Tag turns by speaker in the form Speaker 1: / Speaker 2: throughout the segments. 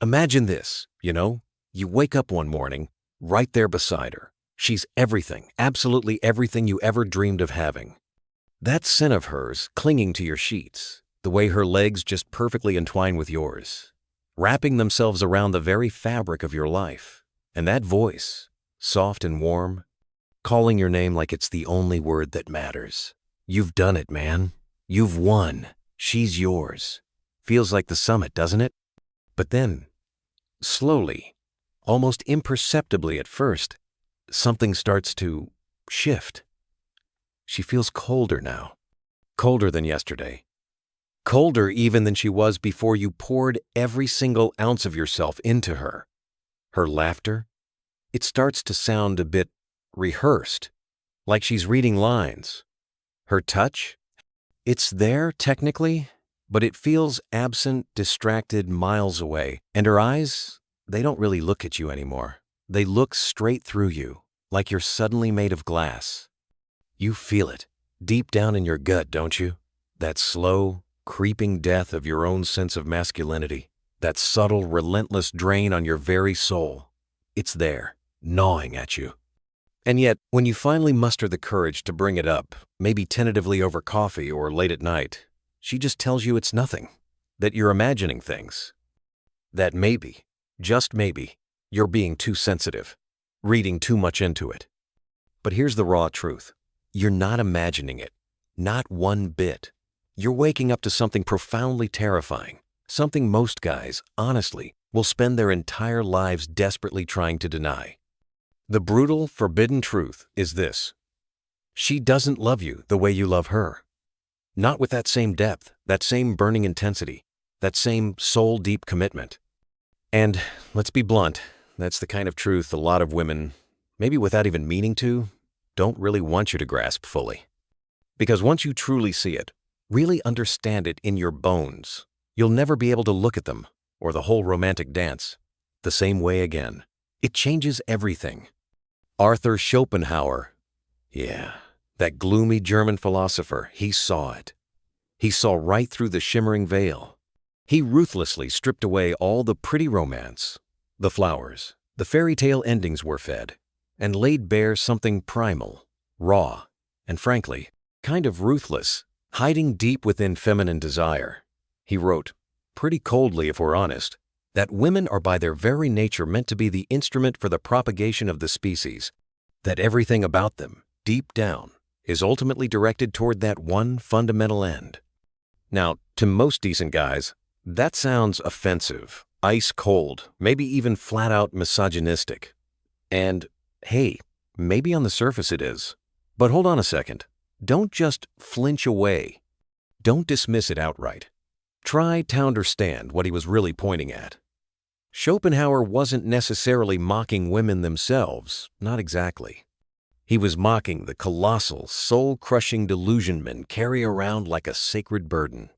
Speaker 1: Imagine this, you wake up one morning, right there beside her. She's everything, absolutely everything you ever dreamed of having. That scent of hers clinging to your sheets, the way her legs just perfectly entwine with yours, wrapping themselves around the very fabric of your life. And that voice, soft and warm, calling your name like it's the only word that matters. You've done it, man. You've won. She's yours. Feels like the summit, doesn't it? But then, slowly, almost imperceptibly at first, something starts to shift. She feels colder now. Colder than yesterday. Colder even than she was before you poured every single ounce of yourself into her. Her laughter, it starts to sound a bit rehearsed, like she's reading lines. Her touch, it's there technically, but it feels absent, distracted, miles away. And her eyes, they don't really look at you anymore. They look straight through you, like you're suddenly made of glass. You feel it, deep down in your gut, don't you? That slow, creeping death of your own sense of masculinity. That subtle, relentless drain on your very soul. It's there, gnawing at you. And yet, when you finally muster the courage to bring it up, maybe tentatively over coffee or late at night, she just tells you it's nothing, that you're imagining things. That maybe, just maybe, you're being too sensitive, reading too much into it. But here's the raw truth. You're not imagining it, not one bit. You're waking up to something profoundly terrifying, something most guys, honestly, will spend their entire lives desperately trying to deny. The brutal, forbidden truth is this. She doesn't love you the way you love her. Not with that same depth, that same burning intensity, that same soul-deep commitment. And let's be blunt, that's the kind of truth a lot of women, maybe without even meaning to, don't really want you to grasp fully. Because once you truly see it, really understand it in your bones, you'll never be able to look at them, or the whole romantic dance, the same way again. It changes everything. Arthur Schopenhauer, that gloomy German philosopher, he saw it. He saw right through the shimmering veil. He ruthlessly stripped away all the pretty romance, the flowers, the fairy tale endings were fed, and laid bare something primal, raw, and frankly, kind of ruthless, hiding deep within feminine desire. He wrote, pretty coldly if we're honest, that women are by their very nature meant to be the instrument for the propagation of the species, that everything about them, deep down, is ultimately directed toward that one fundamental end. Now, to most decent guys, that sounds offensive, ice cold, maybe even flat out misogynistic. And hey, maybe on the surface it is. But hold on a second. Don't just flinch away. Don't dismiss it outright. Try to understand what he was really pointing at. Schopenhauer wasn't necessarily mocking women themselves, not exactly. He was mocking the colossal, soul-crushing delusion men carry around like a sacred burden.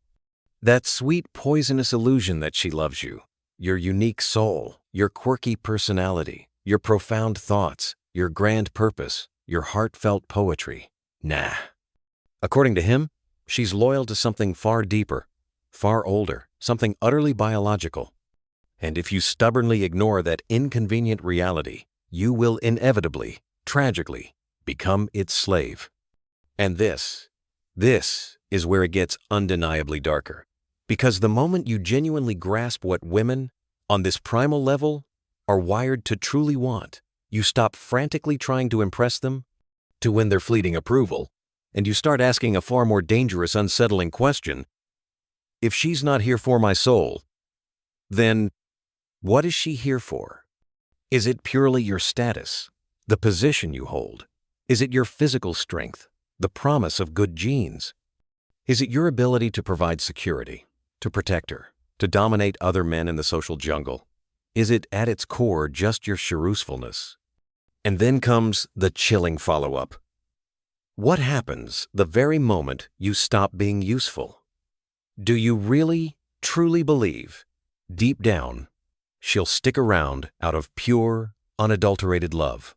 Speaker 1: That sweet, poisonous illusion that she loves you, your unique soul, your quirky personality, your profound thoughts, your grand purpose, your heartfelt poetry. Nah. According to him, she's loyal to something far deeper, far older, something utterly biological. And if you stubbornly ignore that inconvenient reality, you will inevitably, tragically, become its slave. And this is where it gets undeniably darker. Because the moment you genuinely grasp what women, on this primal level, are wired to truly want, you stop frantically trying to impress them, to win their fleeting approval, and you start asking a far more dangerous, unsettling question. If she's not here for my soul, then what is she here for? Is it purely your status, the position you hold? Is it your physical strength, the promise of good genes? Is it your ability to provide security, to protect her, to dominate other men in the social jungle? Is it at its core just your usefulness? And then comes the chilling follow-up. What happens the very moment you stop being useful? Do you really, truly believe, deep down, she'll stick around out of pure, unadulterated love?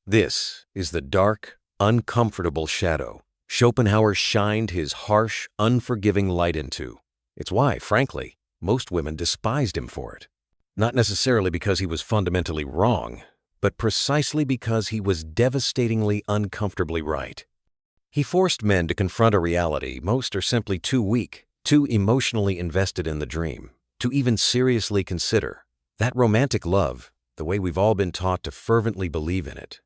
Speaker 1: This is the dark, uncomfortable shadow Schopenhauer shined his harsh, unforgiving light into. It's why, frankly, most women despised him for it. Not necessarily because he was fundamentally wrong, but precisely because he was devastatingly uncomfortably right. He forced men to confront a reality most are simply too weak, too emotionally invested in the dream, to even seriously consider. That romantic love, the way we've all been taught to fervently believe in it,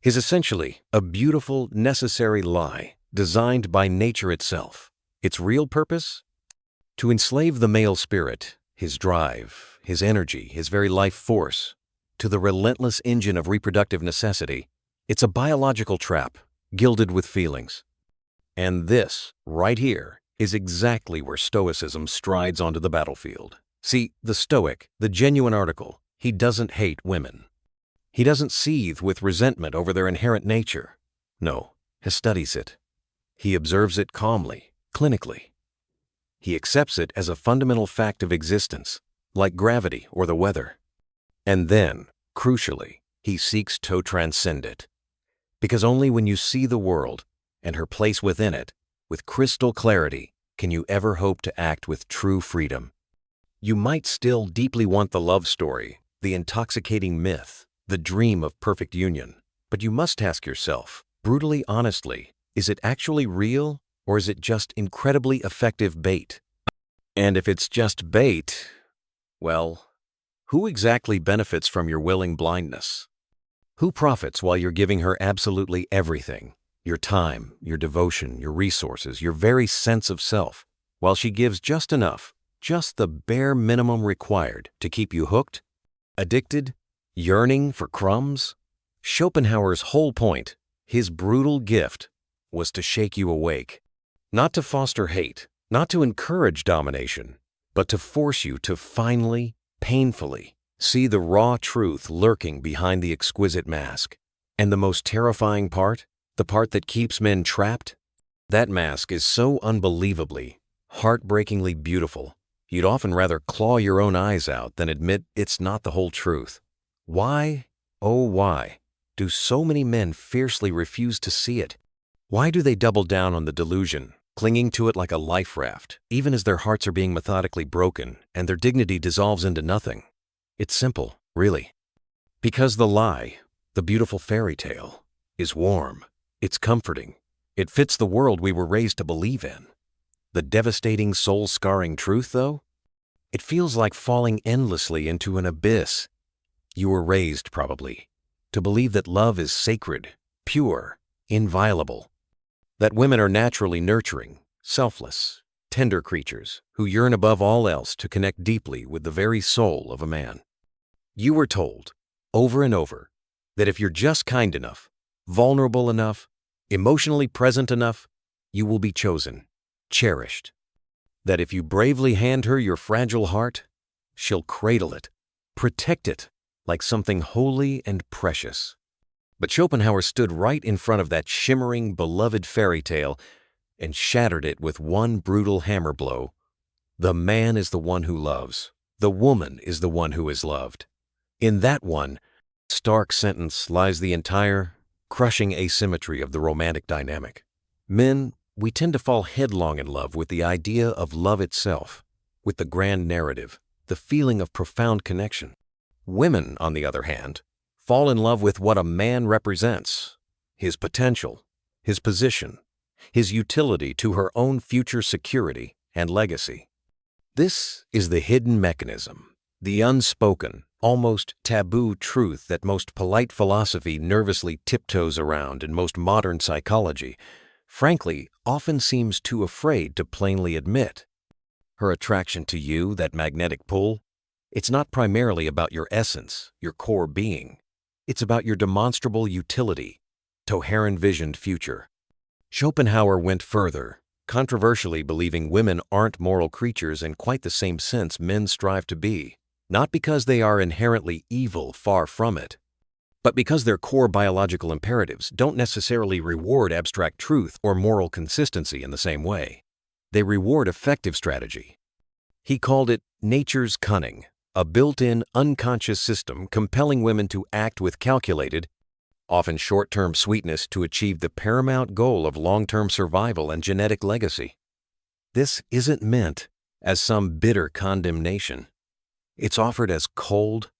Speaker 1: is essentially a beautiful, necessary lie designed by nature itself. Its real purpose? To enslave the male spirit, his drive, his energy, his very life force, to the relentless engine of reproductive necessity. It's a biological trap, gilded with feelings. And this, right here, is exactly where Stoicism strides onto the battlefield. See, the Stoic, the genuine article, he doesn't hate women. He doesn't seethe with resentment over their inherent nature. No, he studies it. He observes it calmly, clinically. He accepts it as a fundamental fact of existence, like gravity or the weather. And then, crucially, he seeks to transcend it. Because only when you see the world and her place within it with crystal clarity can you ever hope to act with true freedom. You might still deeply want the love story, the intoxicating myth, the dream of perfect union, but you must ask yourself, brutally honestly, is it actually real or is it just incredibly effective bait? And if it's just bait, well, who exactly benefits from your willing blindness? Who profits while you're giving her absolutely everything? Your time, your devotion, your resources, your very sense of self, while she gives just enough, just the bare minimum required to keep you hooked, addicted, yearning for crumbs? Schopenhauer's whole point, his brutal gift, was to shake you awake. Not to foster hate, not to encourage domination, but to force you to finally, painfully, see the raw truth lurking behind the exquisite mask. And the most terrifying part, the part that keeps men trapped, that mask is so unbelievably, heartbreakingly beautiful, you'd often rather claw your own eyes out than admit it's not the whole truth. Why, oh why, do so many men fiercely refuse to see it? Why do they double down on the delusion, clinging to it like a life raft, even as their hearts are being methodically broken and their dignity dissolves into nothing? It's simple, really. Because the lie, the beautiful fairy tale, is warm, it's comforting, it fits the world we were raised to believe in. The devastating, soul-scarring truth, though? It feels like falling endlessly into an abyss. You were raised, probably, to believe that love is sacred, pure, inviolable. That women are naturally nurturing, selfless, tender creatures who yearn above all else to connect deeply with the very soul of a man. You were told, over and over, that if you're just kind enough, vulnerable enough, emotionally present enough, you will be chosen, cherished. That if you bravely hand her your fragile heart, she'll cradle it, protect it like something holy and precious. But Schopenhauer stood right in front of that shimmering, beloved fairy tale and shattered it with one brutal hammer blow. The man is the one who loves. The woman is the one who is loved. In that one stark sentence lies the entire, crushing asymmetry of the romantic dynamic. Men, we tend to fall headlong in love with the idea of love itself, with the grand narrative, the feeling of profound connection. Women, on the other hand, fall in love with what a man represents, his potential, his position, his utility to her own future security and legacy. This is the hidden mechanism, the unspoken, almost taboo truth that most polite philosophy nervously tiptoes around and most modern psychology, frankly, often seems too afraid to plainly admit. Her attraction to you, that magnetic pull, it's not primarily about your essence, your core being. It's about your demonstrable utility, Toher-envisioned future. Schopenhauer went further, controversially believing women aren't moral creatures in quite the same sense men strive to be, not because they are inherently evil, far from it, but because their core biological imperatives don't necessarily reward abstract truth or moral consistency in the same way. They reward effective strategy. He called it nature's cunning, a built-in, unconscious system compelling women to act with calculated, often short-term sweetness to achieve the paramount goal of long-term survival and genetic legacy. This isn't meant as some bitter condemnation. It's offered as cold,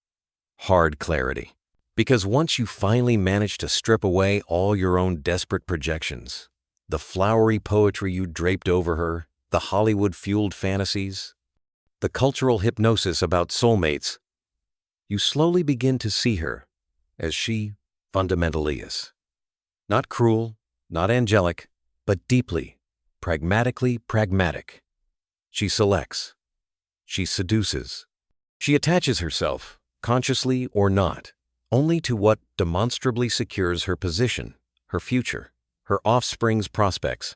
Speaker 1: hard clarity. Because once you finally manage to strip away all your own desperate projections, the flowery poetry you draped over her, the Hollywood-fueled fantasies, the cultural hypnosis about soulmates, you slowly begin to see her as she fundamentally is. Not cruel, not angelic, but deeply, pragmatically pragmatic. She selects. She seduces. She attaches herself, consciously or not, only to what demonstrably secures her position, her future, her offspring's prospects.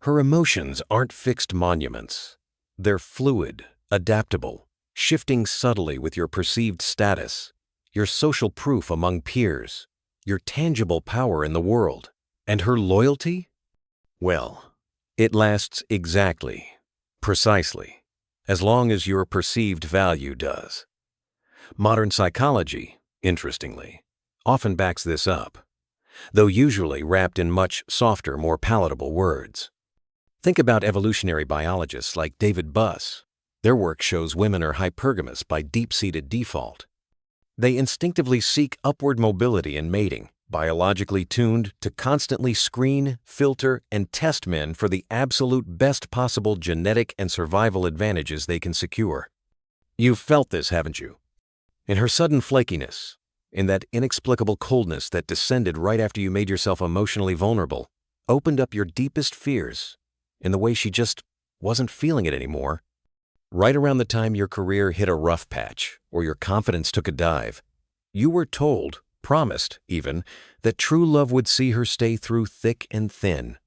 Speaker 1: Her emotions aren't fixed monuments. They're fluid, adaptable, shifting subtly with your perceived status, your social proof among peers, your tangible power in the world. And her loyalty? Well, it lasts exactly, precisely, as long as your perceived value does. Modern psychology, interestingly, often backs this up, though usually wrapped in much softer, more palatable words. Think about evolutionary biologists like David Buss. Their work shows women are hypergamous by deep-seated default. They instinctively seek upward mobility in mating, biologically tuned to constantly screen, filter, and test men for the absolute best possible genetic and survival advantages they can secure. You've felt this, haven't you? In her sudden flakiness, in that inexplicable coldness that descended right after you made yourself emotionally vulnerable, opened up your deepest fears, in the way she just wasn't feeling it anymore. Right around the time your career hit a rough patch, or your confidence took a dive, you were told, promised even, that true love would see her stay through thick and thin.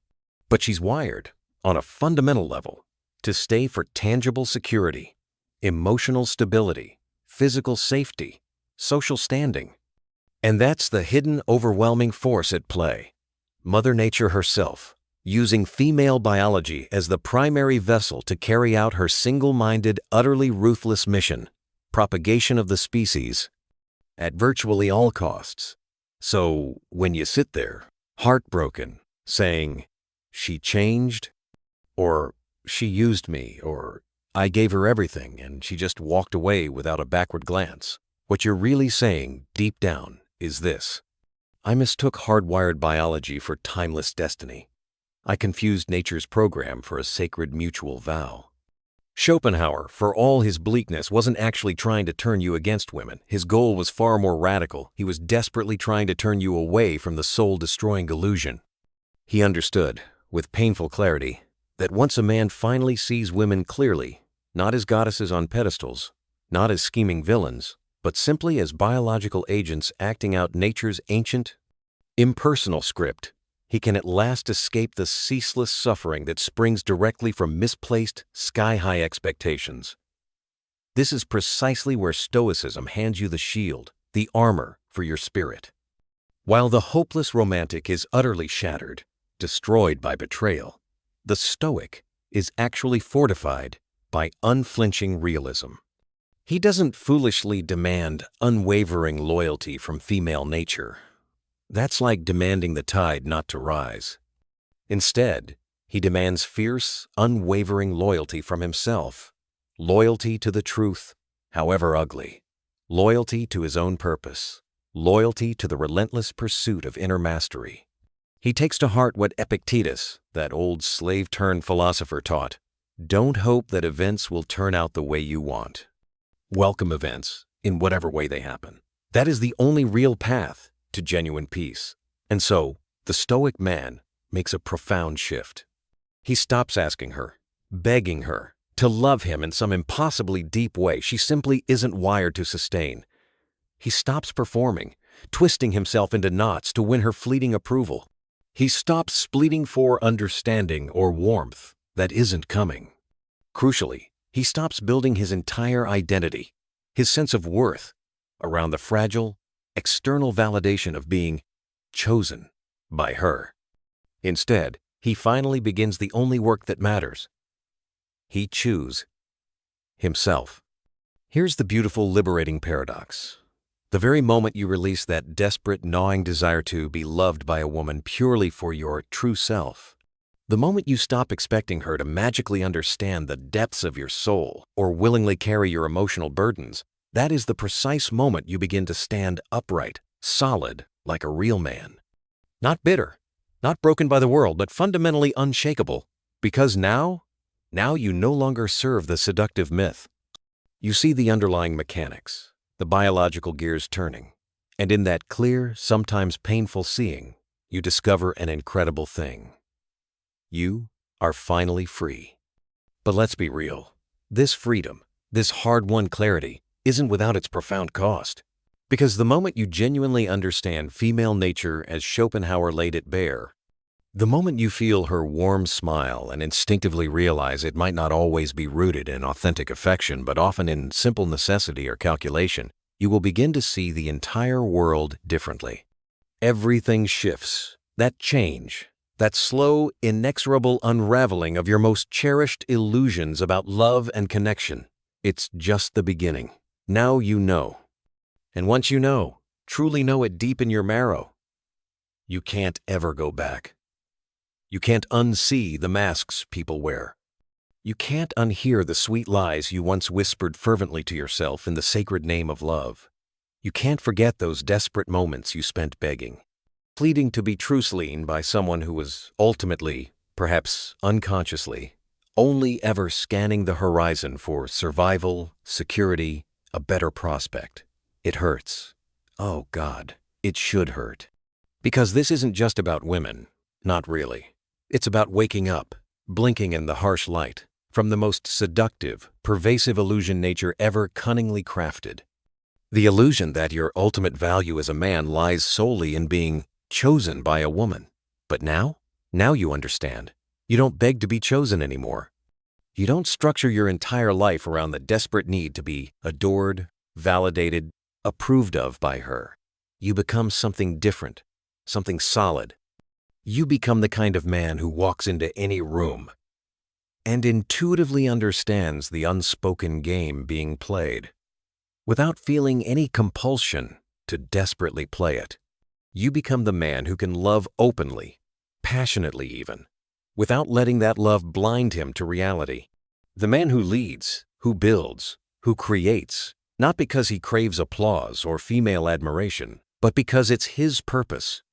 Speaker 1: But she's wired, on a fundamental level, to stay for tangible security, emotional stability, physical safety, social standing. And that's the hidden, overwhelming force at play. Mother Nature herself, using female biology as the primary vessel to carry out her single-minded, utterly ruthless mission, propagation of the species, at virtually all costs. So when you sit there, heartbroken, saying, "She changed," or "She used me," or "I gave her everything and she just walked away without a backward glance," what you're really saying, deep down, is this: I mistook hardwired biology for timeless destiny. I confused nature's program for a sacred mutual vow. Schopenhauer, for all his bleakness, wasn't actually trying to turn you against women. His goal was far more radical. He was desperately trying to turn you away from the soul-destroying illusion. He understood, with painful clarity, that once a man finally sees women clearly, not as goddesses on pedestals, not as scheming villains, but simply as biological agents acting out nature's ancient, impersonal script, he can at last escape the ceaseless suffering that springs directly from misplaced, sky-high expectations. This is precisely where Stoicism hands you the shield, the armor for your spirit. While the hopeless romantic is utterly shattered, destroyed by betrayal, the Stoic is actually fortified by unflinching realism. He doesn't foolishly demand unwavering loyalty from female nature. That's like demanding the tide not to rise. Instead, he demands fierce, unwavering loyalty from himself. Loyalty to the truth, however ugly. Loyalty to his own purpose. Loyalty to the relentless pursuit of inner mastery. He takes to heart what Epictetus, that old slave-turned philosopher, taught. Don't hope that events will turn out the way you want. Welcome events, in whatever way they happen. That is the only real path to genuine peace. And so, the Stoic man makes a profound shift. He stops asking her, begging her, to love him in some impossibly deep way she simply isn't wired to sustain. He stops performing, twisting himself into knots to win her fleeting approval. He stops pleading for understanding or warmth that isn't coming. Crucially, he stops building his entire identity, his sense of worth, around the fragile, external validation of being chosen by her. Instead, he finally begins the only work that matters. He chooses himself. Here's the beautiful, liberating paradox. The very moment you release that desperate, gnawing desire to be loved by a woman purely for your true self, the moment you stop expecting her to magically understand the depths of your soul or willingly carry your emotional burdens, That is the precise moment you begin to stand upright, solid, like a real man. Not bitter, not broken by the world, but fundamentally unshakable. Because now you no longer serve the seductive myth. You see the underlying mechanics, the biological gears turning. And in that clear, sometimes painful seeing, you discover an incredible thing. You are finally free. But let's be real. This freedom, this hard-won clarity, isn't without its profound cost. Because the moment you genuinely understand female nature as Schopenhauer laid it bare, the moment you feel her warm smile and instinctively realize it might not always be rooted in authentic affection but often in simple necessity or calculation, you will begin to see the entire world differently. Everything shifts. That change, that slow, inexorable unraveling of your most cherished illusions about love and connection, it's just the beginning. Now you know. And once you know, truly know it deep in your marrow, you can't ever go back. You can't unsee the masks people wear. You can't unhear the sweet lies you once whispered fervently to yourself in the sacred name of love. You can't forget those desperate moments you spent begging, pleading to be truce-lean by someone who was ultimately, perhaps unconsciously, only ever scanning the horizon for survival, security, a better prospect. It hurts. Oh God, it should hurt. Because this isn't just about women. Not really. It's about waking up, blinking in the harsh light, from the most seductive, pervasive illusion nature ever cunningly crafted. The illusion that your ultimate value as a man lies solely in being chosen by a woman. But now you understand. You don't beg to be chosen anymore. You don't structure your entire life around the desperate need to be adored, validated, approved of by her. You become something different, something solid. You become the kind of man who walks into any room and intuitively understands the unspoken game being played, without feeling any compulsion to desperately play it. You become the man who can love openly, passionately even, without letting that love blind him to reality. The man who leads, who builds, who creates, not because he craves applause or female admiration, but because it's his purpose.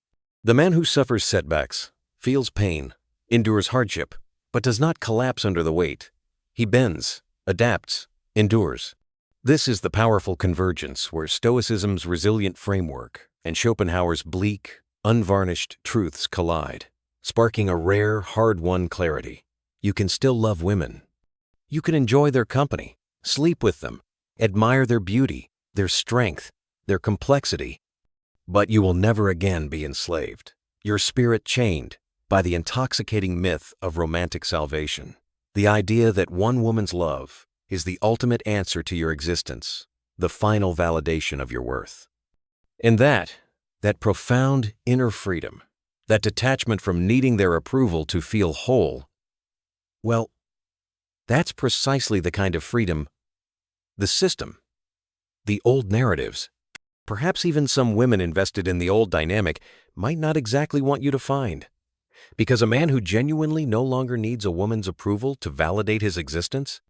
Speaker 1: The man who suffers setbacks, feels pain, endures hardship, but does not collapse under the weight. He bends, adapts, endures. This is the powerful convergence where Stoicism's resilient framework and Schopenhauer's bleak, unvarnished truths collide, sparking a rare, hard-won clarity. You can still love women. You can enjoy their company, sleep with them, admire their beauty, their strength, their complexity. But you will never again be enslaved, your spirit chained by the intoxicating myth of romantic salvation. The idea that one woman's love is the ultimate answer to your existence, the final validation of your worth. And that profound inner freedom, that detachment from needing their approval to feel whole, well, that's precisely the kind of freedom the system, the old narratives, perhaps even some women invested in the old dynamic might not exactly want you to find. Because a man who genuinely no longer needs a woman's approval to validate his existence,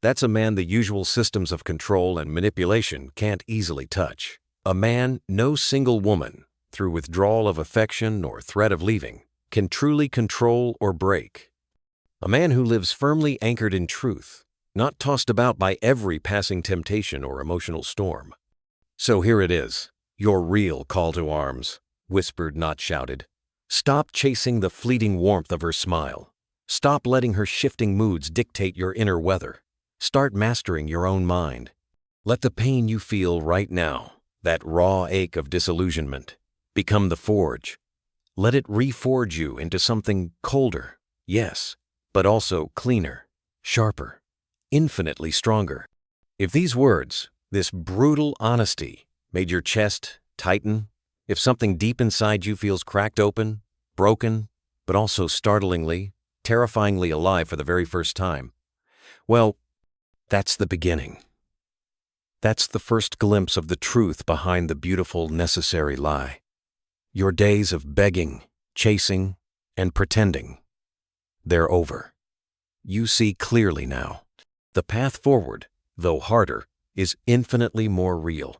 Speaker 1: that's a man the usual systems of control and manipulation can't easily touch. A man no single woman, through withdrawal of affection or threat of leaving, can truly control or break. A man who lives firmly anchored in truth, not tossed about by every passing temptation or emotional storm. So here it is, your real call to arms, whispered, not shouted. Stop chasing the fleeting warmth of her smile. Stop letting her shifting moods dictate your inner weather. Start mastering your own mind. Let the pain you feel right now, that raw ache of disillusionment, become the forge. Let it reforge you into something colder, yes, but also cleaner, sharper, infinitely stronger. If these words, this brutal honesty, made your chest tighten, if something deep inside you feels cracked open, broken, but also startlingly, terrifyingly alive for the very first time, well, that's the beginning. That's the first glimpse of the truth behind the beautiful, necessary lie. Your days of begging, chasing, and pretending, they're over. You see clearly now. The path forward, though harder, is infinitely more real.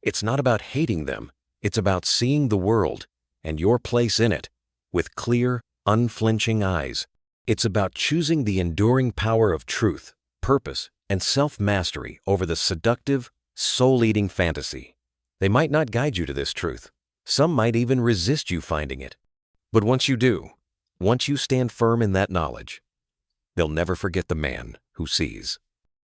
Speaker 1: It's not about hating them, it's about seeing the world and your place in it with clear, unflinching eyes. It's about choosing the enduring power of truth, purpose, and self-mastery over the seductive, soul-eating fantasy. They might not guide you to this truth. Some might even resist you finding it. But once you do, once you stand firm in that knowledge, they'll never forget the man who sees.